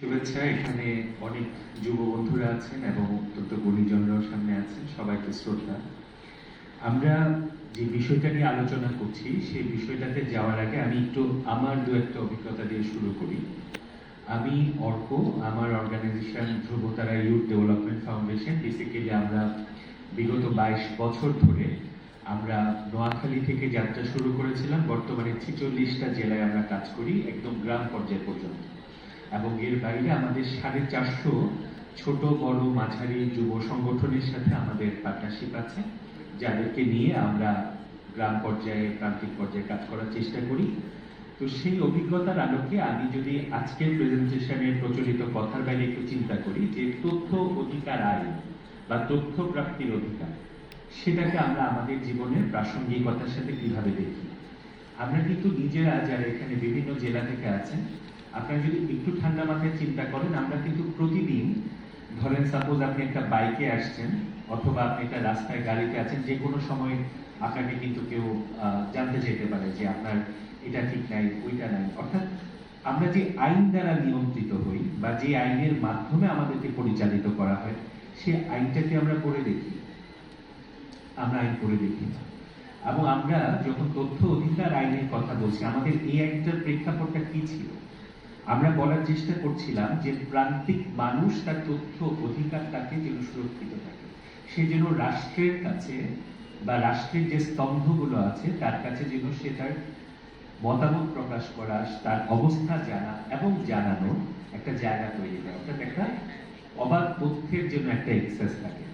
শুভেচ্ছা। এখানে অনেক যুব বন্ধুরা আছেন এবং অত্যন্ত গুণীজনরাও সামনে আছেন, সবাইকে শ্রদ্ধা। আমরা যে বিষয়টা নিয়ে আলোচনা করছি সেই বিষয়টাতে যাওয়ার আগে আমি একটু আমার দু একটা অভিজ্ঞতা দিয়ে শুরু করি। আমি অর্ক, আমার organisation Dhrubatara youth development foundation. Basically আমরা বিগত 22 বছর ধরে আমরা নোয়াখালী থেকে যাত্রা শুরু করেছিলাম। বর্তমানে 46টা জেলায় আমরা কাজ করি, একদম গ্রাম পর্যায় পর্যন্ত। এবং এর বাইরে আমাদের 450 ছোট বড় মাঝারি যুব সংগঠনের সাথে আমাদের পার্টনারশিপ আছে, যাদেরকে নিয়ে আমরা গ্রাম পর্যায়ে প্রান্তিক পর্যায়ে কাজ করার চেষ্টা করি। তো সেই অভিজ্ঞতার আলোকে আমি যদি আজকের প্রেজেন্টেশনের প্রচলিত কথার বাইরে একটু চিন্তা করি যে তথ্য অধিকার আইন বা তথ্য প্রাপ্তির অধিকার, সেটাকে আমরা আমাদের জীবনের প্রাসঙ্গিকতার সাথে কিভাবে দেখি। আমরা কিন্তু নিজেরা যারা এখানে বিভিন্ন জেলা থেকে আছেন, আপনারা যদি একটু ঠান্ডা মাথায় চিন্তা করেন, আমরা কিন্তু প্রতিদিন, ধরেন সাপোজ আপনি একটা বাইকে আসছেন অথবা আপনি একটা রাস্তায় গাড়িতে আছেন, যে কোনো সময় আপনাকে কিন্তু কেউ জানতে চাইতে পারে যে আপনার এটা ঠিক নাই, ওইটা নাই। অর্থাৎ আমরা যে আইন দ্বারা নিয়ন্ত্রিত হই বা যে আইনের মাধ্যমে আমাদেরকে পরিচালিত করা হয়, সে আইনটাকে আমরা পড়ে দেখি, আমরা আইন পড়ে দেখি। এবং আমরা যখন তথ্য অধিকার আইনের কথা বলছি, আমাদের এই আইনটার প্রেক্ষাপটটা কি ছিল? আমরা বলার চেষ্টা করছিলাম যে প্রান্তিক মানুষ তার তথ্য অধিকারটাকে যেন সুরক্ষিত থাকে, সে যেন রাষ্ট্রের কাছে বা রাষ্ট্রের যে স্তম্ভগুলো আছে তার কাছে যেন সে তার মতামত প্রকাশ করা, তার অবস্থা জানা এবং জানানোর একটা জায়গা তৈরি হয়। অর্থাৎ একটা অবাধ তথ্যের জন্য একটা এক্সেস থাকে,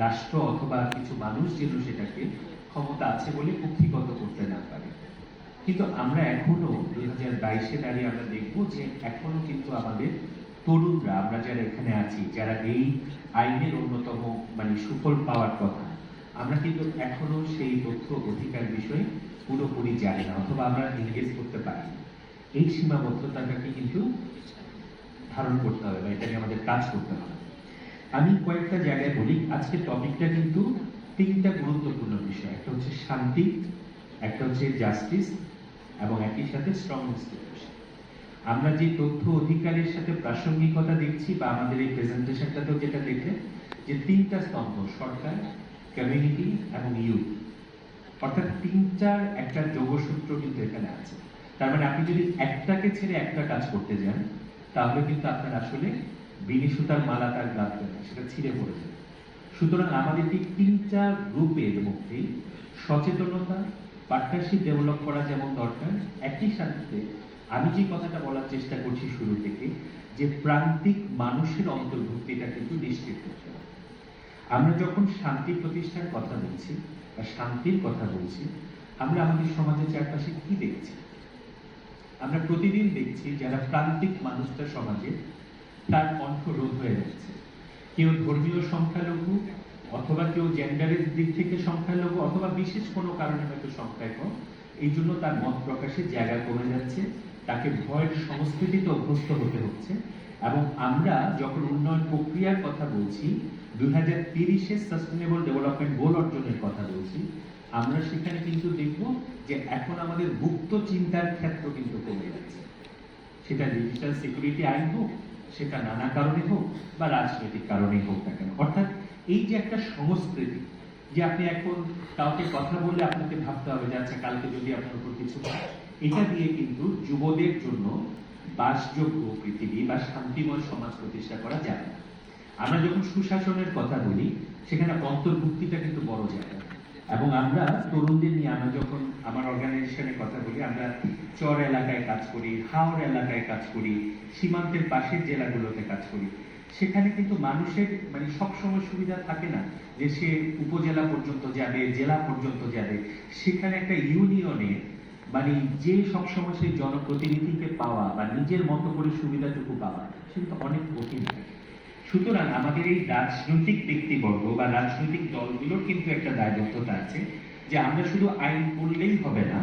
রাষ্ট্র অথবা কিছু মানুষ যেন সেটাকে ক্ষমতা আছে বলে কুক্ষিগত করতে না পারে। কিন্তু আমরা এখনো 2022-এ দাঁড়িয়ে আমরা দেখবো যে এখনো কিন্তু আমাদের তরুণরা, আমরা যারা এখানে আছি, যারা এই আইনের অন্যতম সুফল পাওয়ার কথা, আমরা কিন্তু এখনো সেই তথ্য অধিকার বিষয়ে পুরোপুরি জানি না অথবা আমরা এনগেজ করতে পারি না। এই সীমাবদ্ধতাটাকে কিন্তু ধারণ করতে হবে বা এটা নিয়ে আমাদের কাজ করতে হবে। আমি কয়েকটা জায়গায় বলি, আজকে টপিকটা কিন্তু তিনটা গুরুত্বপূর্ণ বিষয়। একটা হচ্ছে শান্তি, একটা হচ্ছে জাস্টিস এবং একই সাথে স্ট্রং ইনস্টিটিউশন। আমরা যে তথ্য অধিকারের সাথে প্রাসঙ্গিকতা দেখছি বা আমাদের এই প্রেজেন্টেশনটাতেও যেটা দেখলেন, যে তিনটা স্তম্ভ, সরকার, কমিউনিটি এবং ইউথ, অর্থাৎ তিনটার একটা যোগসূত্র কিন্তু এখানে আছে। তার মানে আপনি যদি একটাকে ছেড়ে একটা কাজ করতে যান, তাহলে কিন্তু আপনার আসলে বিনি সুতার মালা তার গাঁথবে না, সেটা ছিঁড়ে পড়ে যাবে। সুতরাং আমাদের এই তিনটা গ্রুপের মধ্যেই সচেতনতা, পার্টনারশিপ ডেভেলপ করা যেমন দরকার, একই সাথে আমি যে কথাটা বলার চেষ্টা করছি শুরু থেকে, যে প্রান্তিক মানুষের অন্তর্ভুক্তিটা কিন্তু নিশ্চিত করতে হবে। আমরা যখন শান্তি প্রতিষ্ঠার কথা বলছি বা শান্তির কথা বলছি, আমরা আমাদের সমাজের চারপাশে কি দেখছি? আমরা প্রতিদিন দেখছি যারা প্রান্তিক মানুষটা সমাজে, তার কণ্ঠ রোধ হয়ে যাচ্ছে। কেউ ধর্মীয় সংখ্যালঘু, অথবা কেউ জেন্ডারের দিক থেকে সংখ্যালঘু, অথবা বিশেষ কোনো কারণে হয়তো সংখ্যায় কম, এই জন্য তার মত প্রকাশের জায়গা কমে যাচ্ছে, তাকে ভয়ের সংস্কৃতিতে অভ্যস্ত হতে হচ্ছে। এবং আমরা যখন উন্নয়ন প্রক্রিয়ার কথা বলছি, 2030-এ সাস্টেনেবল ডেভেলপমেন্ট গোল অর্জনের কথা বলছি, আমরা সেখানে কিন্তু দেখব যে এখন আমাদের মুক্ত চিন্তার ক্ষেত্র কিন্তু কমে যাচ্ছে। সেটা ডিজিটাল সিকিউরিটি আইন হোক, সেটা নানা কারণে হোক বা রাজনৈতিক কারণেই হোক না কেন। অর্থাৎ এই যে একটা সংস্কৃতি, যে আপনি এখন কাউকে কথা বললে আপনাকে ভাবতে হবে যে আচ্ছা কালকে যদি আপনার উপর কিছু হয়, এটা দিয়ে কিন্তু যুবদের জন্য বাসযোগ্য পৃথিবী বা শান্তিময় সমাজ প্রতিষ্ঠা করা যাবে না। আমরা যখন সুশাসনের কথা বলি, সেখানে অন্তর্ভুক্তিটা কিন্তু বড় জায়গা। এবং আমরা তরুণদের নিয়ে, আমরা যখন আমার অর্গানাইজেশনের কথা বলি, আমরা চর এলাকায় কাজ করি, হাওর এলাকায় কাজ করি, সীমান্তের পাশের জেলাগুলোতে কাজ করি। সেখানে কিন্তু মানুষের সবসময় সুবিধা থাকে না যে সে উপজেলা পর্যন্ত যাবে, জেলা পর্যন্ত যাবে। সেখানে একটা ইউনিয়নে যে সবসময় সেই জনপ্রতিনিধিকে পাওয়া বা নিজের মতো করে সুবিধাটুকু পাওয়া, সেটা অনেক কঠিন থাকে। সুতরাং আমাদের এই রাজনৈতিক ব্যক্তিবর্গ বা রাজনৈতিক দলগুলোর কিন্তু একটা দায়বদ্ধতা আছে যে আমরা শুধু আইন করলেই হবে না,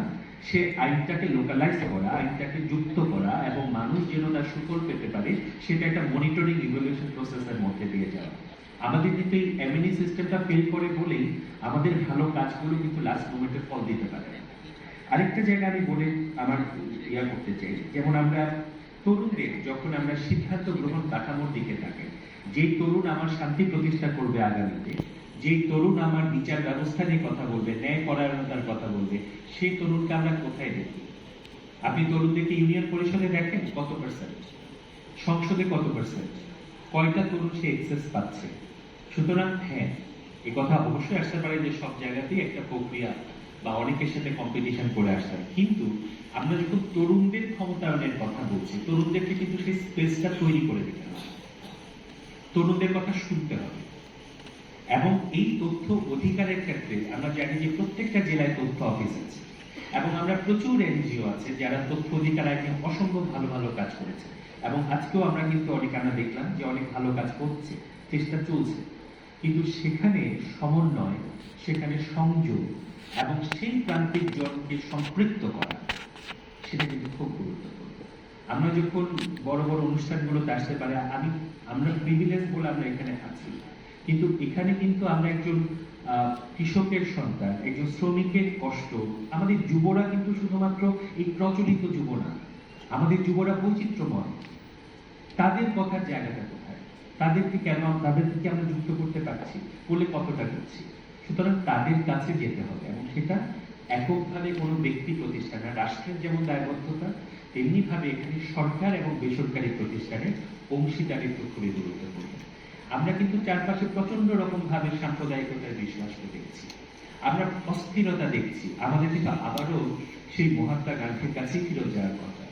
সে আইনটাকে লোকালাইজ করা, আইনটাকে যুক্ত করা এবং মানুষ যেন তার সুফল পেতে পারে, সেটা একটা মনিটরিং ইভ্যালুয়েশন প্রসেসের মধ্যে দিয়ে যাওয়া। আমাদের কিন্তু এই এমএনই সিস্টেমটা ফেল করে বলেই আমাদের ভালো কাজগুলো কিন্তু লাস্ট মোমেন্টে ফল দিতে পারে। আরেকটা জায়গা আমি বলে আমার করতে চাই, যেমন আমরা তরুণদের যখন আমরা সিদ্ধান্ত গ্রহণ কাঠামোর দিকে তাকাই, যে তরুণ আমার শান্তি প্রতিষ্ঠা করবে আগামীতে, যে তরুণ আমার বিচার ব্যবস্থা নিয়ে কথা বলবে, ন্যায় পরায়ণতার কথা বলবে, সেই তরুণকে আমরা কোথায় দেখি? আপনি তরুণদেরকে ইউনিয়ন পরিষদে দেখেন কত পার্সেন্ট, সংসদে কত পার্সেন্ট, কয়টা তরুণ সে এক্সেস পাচ্ছে? সুতরাং হ্যাঁ, এ কথা অবশ্যই আসতে পারে যে সব জায়গাতেই একটা প্রক্রিয়া বা অনেকের সাথে কম্পিটিশন করে আসতে হয়, কিন্তু আমরা যখন তরুণদের ক্ষমতায়নের কথা বলছি, তরুণদেরকে কিন্তু সেই স্পেসটা তৈরি করে দিতে হবে, তরুণদের কথা শুনতে হবে। এবং এই তথ্য অধিকারের ক্ষেত্রে আমরা জানি যে প্রত্যেকটা জেলায় তথ্য অফিস আছে এবং আমরা প্রচুর এনজিও আছে যারা তথ্য অধিকার আইনে অসম্ভব ভালো ভালো কাজ করেছে, এবং আজকেও আমরা কিন্তু অনেক আমরা দেখলাম যে অনেক ভালো কাজ করছে, চেষ্টা চলছে, কিন্তু সেখানে সমন্বয়, সেখানে সংযোগ এবং সেই প্রান্তিক জনকে সম্পৃক্ত করা, সেটা কিন্তু খুব গুরুত্বপূর্ণ। আমরা যখন বড় বড় অনুষ্ঠানগুলোতে আসতে পারে, আমরা প্রিভিলেজ বলে আমরা এখানে আছি, কিন্তু এখানে কিন্তু আমরা একজন কৃষকের সন্তান, একজন শ্রমিকের কষ্ট, আমাদের যুবরা কিন্তু শুধুমাত্র এই প্রচলিত যুব না, আমাদের যুবরা বৈচিত্র্যময়। তাদের কথার জায়গাটা কোথায়? তাদেরকে আমরা যুক্ত করতে পারছি? বলে কতটা করছি? সুতরাং তাদের কাছে যেতে হবে, এবং সেটা এককভাবে কোনো ব্যক্তি প্রতিষ্ঠান না, রাষ্ট্রের যেমন দায়বদ্ধতা, তেমনি ভাবে এখানে সরকার এবং বেসরকারি প্রতিষ্ঠানের অংশীদারিত্ব খুবই গুরুত্বপূর্ণ। আমরা কিন্তু চারপাশে প্রচন্ড রকম ভাবে সাম্প্রদায়িকতার বিশ্বাসকে দেখছি, আমরা অস্থিরতা দেখছি। আমাদের কিন্তু আবারও সেই মহাত্মা গান্ধীর কাছেই ফিরে যাওয়ার কথা,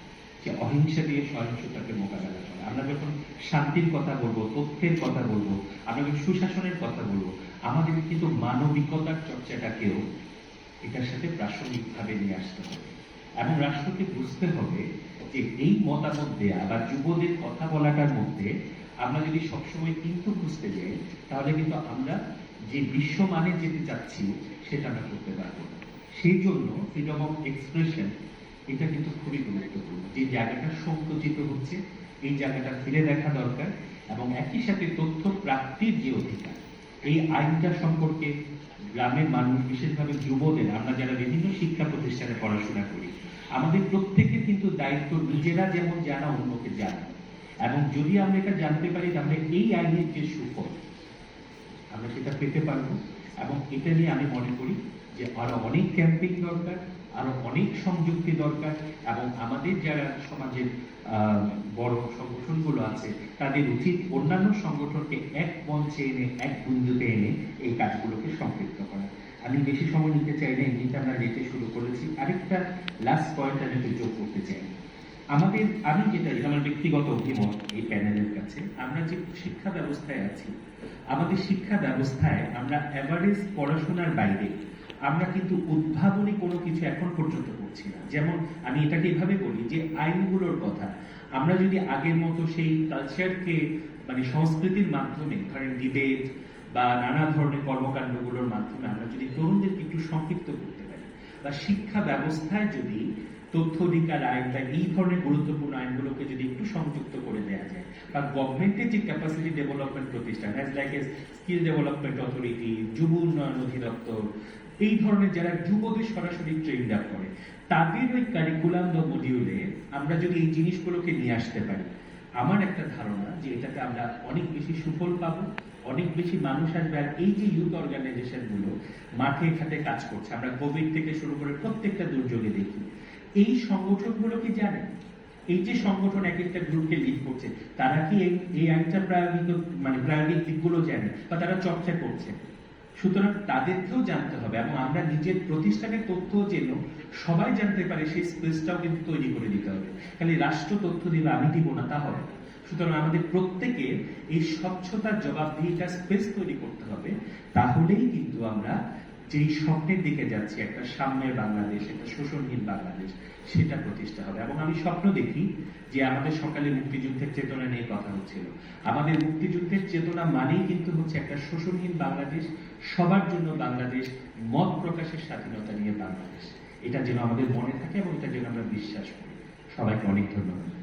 যে অহিংসা দিয়ে সহিংসতাকে মোকাবেলা করা। আমরা যখন শান্তির কথা বলবো, তথ্যের কথা বলবো, আমরা যখন সুশাসনের কথা বলবো, আমাদের কিন্তু মানবিকতার চর্চাটাকেও এটার সাথে প্রাসঙ্গিকভাবে নিয়ে আসতে হবে, এবং রাষ্ট্রকে বুঝতে হবে যে এই মতামত দেয়া বা যুবদের কথা বলাটার মধ্যে আমরা যদি সবসময় কিন্তু খুঁজতে যাই, তাহলে কিন্তু আমরা যে বিশ্বমানে যেতে চাচ্ছি সেটা আমরা করতে পারবো না। সেই জন্য ফ্রিডম অফ এক্সপ্রেশন এটা কিন্তু খুবই গুরুত্বপূর্ণ। যে জায়গাটা সংকুচিত হচ্ছে, এই জায়গাটা ফিরে দেখা দরকার, এবং একই সাথে তথ্য প্রাপ্তির যে অধিকার, এই আইনটা সম্পর্কে গ্রামের মানুষ, বিশেষভাবে যুবদের, আমরা যারা বিভিন্ন শিক্ষা প্রতিষ্ঠানে পড়াশোনা করি, আমাদের প্রত্যেকের কিন্তু দায়িত্ব নিজেরা যেমন জানা, অন্যকে জানা। এবং যদি আমরা এটা জানতে পারি, তাহলে এই আইনের যে সুফল আমরা সেটা পেতে পারবো। এবং এটা নিয়ে আমি মনে করি যে আরো অনেক ক্যাম্পেইন দরকার, আরো অনেক সংযুক্তি দরকার, এবং আমাদের যারা সমাজের বড় সংগঠনগুলো আছে, তাদের উচিত অন্যান্য সংগঠনকে এক মঞ্চে এনে, এক বিন্দুতে এনে এই কাজগুলোকে সম্পৃক্ত করা। আমি বেশি সময় নিতে চাই না, এমনিতে আমরা যেতে শুরু করেছি। আরেকটা লাস্ট পয়েন্ট আমি যোগ করতে চাই। আমি যেটা, আমার ব্যক্তিগত অভিমত এই প্যানেলের কাছে, আমরা যে শিক্ষা ব্যবস্থায় আছি, আমাদের শিক্ষা ব্যবস্থায় আমরা এভারেজ পড়াশোনার বাইরে আমরা কিন্তু উদ্ভাবনী কোনো কিছু এখন পর্যন্ত করছি না। যেমন আমি এটাকে এভাবে বলি যে আইনগুলোর কথা, আমরা যদি আগের মতো সেই কালচারকে, মানে সংস্কৃতির মাধ্যমে, ধরেন ডিবেট বা নানা ধরনের কর্মকাণ্ডগুলোর মাধ্যমে আমরা যদি তরুণদেরকে একটু সম্পৃক্ত করতে পারি, বা শিক্ষা ব্যবস্থায় যদি তথ্য অধিকার আইন বা এই ধরনের গুরুত্বপূর্ণ আইনগুলোকে যদি একটু সংযুক্ত করে দেওয়া যায়, বা গভর্নমেন্টের যে ক্যাপাসিটি ডেভেলপমেন্ট প্রতিষ্ঠান, as like a skill development authority, যুব উন্নয়ন অধিদপ্তর, এই ধরনের যারা যুবদের সরাসরি ট্রেইন আপ করে, তাদের ওই কারিকুলাম বা মডিউলে আমরা যদি এই জিনিসগুলোকে নিয়ে আসতে পারি, আমার একটা ধারণা যে এটাতে আমরা অনেক বেশি সুফল পাবো, অনেক বেশি মানুষ আসবে। আর এই যে ইউথ অর্গানাইজেশন গুলো মাঠে ঘাটে কাজ করছে, আমরা কোভিড থেকে শুরু করে প্রত্যেকটা দুর্যোগে দেখি, এই সংগঠনগুলো কি জানে? এই যে সংগঠন এক একটা গ্রুপকে লিড করছে, তারা কি এই আইনটা প্রায়োগিক দিকগুলো জানে, বা তারা চর্চা করছে? সুতরাং তাদেরকেও জানতে হবে, এবং আমরা নিজের প্রতিষ্ঠানের তথ্য যেন সবাই জানতে পারে সেই স্পেসটাও কিন্তু তৈরি করে দিতে হবে। খালি রাষ্ট্র তথ্য দিলে আমি দিব না, তা হবে না। সুতরাং আমাদের প্রত্যেকে এই স্বচ্ছতার জবাবদিহিতার স্পেস তৈরি করতে হবে, তাহলেই কিন্তু আমরা যেই স্বপ্নের দিকে যাচ্ছি, একটা সাম্যের বাংলাদেশ, একটা শোষণহীন বাংলাদেশ, সেটা প্রতিষ্ঠা হবে। এবং আমি স্বপ্ন দেখি যে আমাদের সকালে মুক্তিযুদ্ধের চেতনা নিয়ে কথা হচ্ছিল, আমাদের মুক্তিযুদ্ধের চেতনা মানেই কিন্তু হচ্ছে একটা শোষণহীন বাংলাদেশ, সবার জন্য বাংলাদেশ, মত প্রকাশের স্বাধীনতা নিয়ে বাংলাদেশ। এটা যেন আমাদের মনে থাকে এবং এটা যেন আমরা বিশ্বাস করি। সবাইকে অনেক ধন্যবাদ।